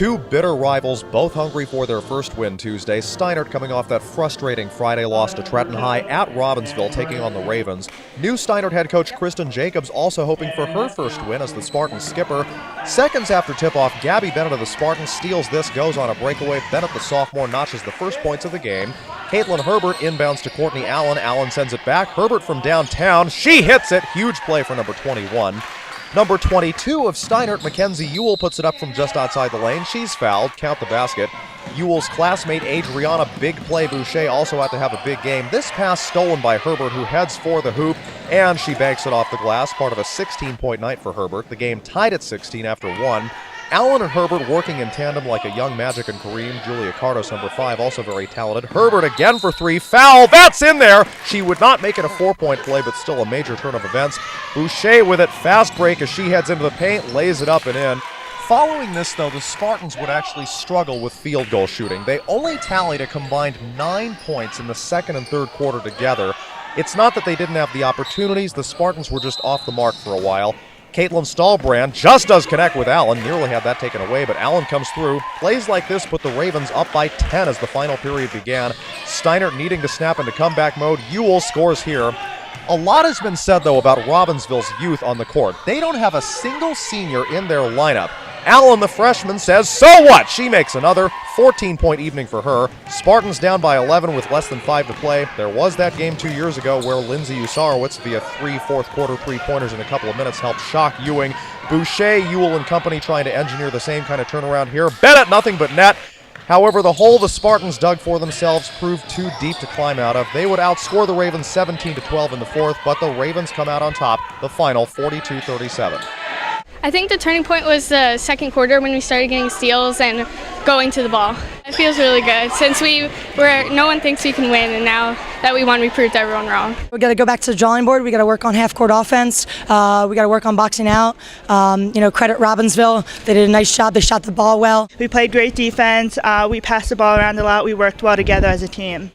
Two bitter rivals, both hungry for their first win Tuesday. Steinert coming off that frustrating Friday loss to Trenton High at Robbinsville, taking on the Ravens. New Steinert head coach Kristen Jacobs also hoping for her first win as the Spartans skipper. Seconds after tip-off, Gabby Bennett of the Spartans steals this, goes on a breakaway. Bennett, the sophomore, notches the first points of the game. Caitlin Herbert inbounds to Courtney Allen. Allen sends it back. Herbert from downtown. She hits it. Huge play for number 21. Number 22 of Steinert, Mackenzie Ewell, puts it up from just outside the lane. She's fouled. Count the basket. Ewell's classmate Adriana, big play. Boucher also had to have a big game. This pass stolen by Herbert, who heads for the hoop, and she banks it off the glass. Part of a 16-point night for Herbert. The game tied at 16 after 1. Allen and Herbert working in tandem like a young Magic and Kareem. Julia Cardos, number 5, also very talented. Herbert again for 3. Foul. That's in there. She would not make it a 4-point play, but still a major turn of events. Boucher with it. Fast break as she heads into the paint, lays it up and in. Following this, though, the Spartans would actually struggle with field goal shooting. They only tallied a combined 9 points in the second and third quarter together. It's not that they didn't have the opportunities. The Spartans were just off the mark for a while. Caitlin Stahlbrand just does connect with Allen. Nearly had that taken away, but Allen comes through. Plays like this put the Ravens up by 10 as the final period began. Steinert needing to snap into comeback mode. Ewell scores here. A lot has been said, though, about Robbinsville's youth on the court. They don't have a single senior in their lineup. Allen, the freshman, says, so what? She makes another 14-point evening for her. Spartans down by 11 with less than 5 to play. There was that game 2 years ago where Lindsay Usarowitz, via 3 fourth-quarter three-pointers in a couple of minutes, helped shock Ewing. Boucher, Ewell, and company trying to engineer the same kind of turnaround here. Bennett, nothing but net. However, the hole the Spartans dug for themselves proved too deep to climb out of. They would outscore the Ravens 17-12 in the fourth, but the Ravens come out on top, the final 42-37. I think the turning point was the second quarter when we started getting steals and going to the ball. It feels really good since no one thinks we can win, and now that we won, we proved everyone wrong. We got to go back to the drawing board. We got to work on half-court offense. We got to work on boxing out. Credit Robbinsville. They did a nice job. They shot the ball well. We played great defense. We passed the ball around a lot. We worked well together as a team.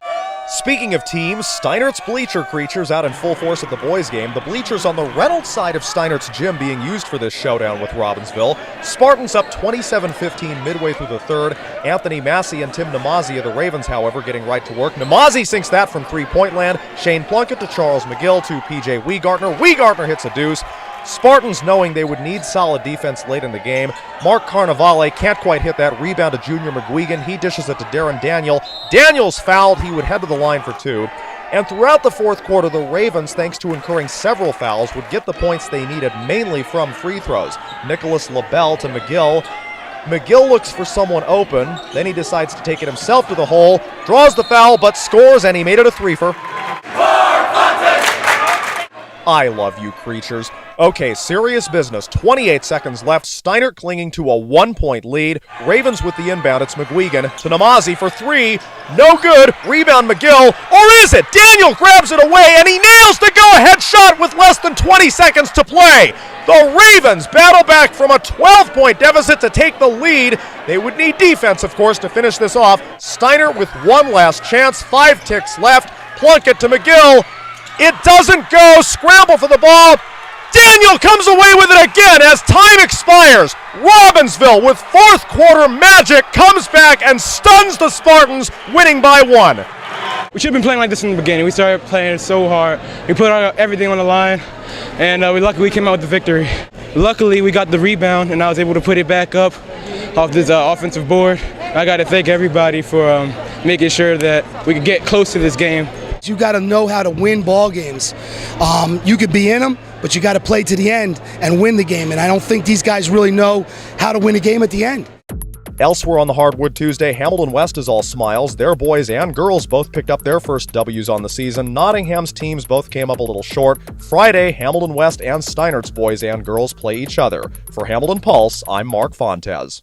Speaking of teams, Steinert's bleacher creatures out in full force at the boys' game. The bleachers on the Reynolds side of Steinert's gym being used for this showdown with Robbinsville. Spartans up 27-15 midway through the third. Anthony Massey and Tim Namazi of the Ravens, however, getting right to work. Namazi sinks that from three-point land. Shane Plunkett to Charles McGill to P.J. Wiegartner. Wiegartner hits a deuce. Spartans knowing they would need solid defense late in the game. Mark Carnevale can't quite hit that. Rebound to Junior McGuigan. He dishes it to Darren Daniel. Daniel's fouled. He would head to the line for 2. And throughout the fourth quarter, the Ravens, thanks to incurring several fouls, would get the points they needed, mainly from free throws. Nicholas LaBelle to McGill. McGill looks for someone open. Then he decides to take it himself to the hole. Draws the foul, but scores, and he made it a threefer. I love you, creatures. Okay, serious business. 28 seconds left. Steinert clinging to a 1-point lead. Ravens with the inbound. It's McGuigan to Namazi for 3. No good. Rebound McGill. Or is it? Daniel grabs it away, and he nails the go-ahead shot with less than 20 seconds to play. The Ravens battle back from a 12-point deficit to take the lead. They would need defense, of course, to finish this off. Steinert with one last chance. 5 ticks left. Plunkett to McGill. It doesn't go. Scramble for the ball. Daniel comes away with it again as time expires. Robbinsville, with fourth quarter magic, comes back and stuns the Spartans, winning by 1. We should have been playing like this in the beginning. We started playing so hard. We put everything on the line, and we came out with the victory. Luckily, we got the rebound, and I was able to put it back up off this offensive board. I got to thank everybody for making sure that we could get close to this game. You got to know how to win ball games. You could be in them, but you got to play to the end and win the game. And I don't think these guys really know how to win a game at the end. Elsewhere on the hardwood Tuesday, Hamilton West is all smiles. Their boys and girls both picked up their first W's on the season. Nottingham's teams both came up a little short. Friday, Hamilton West and Steinert's boys and girls play each other. For Hamilton Pulse, I'm Mark Fontes.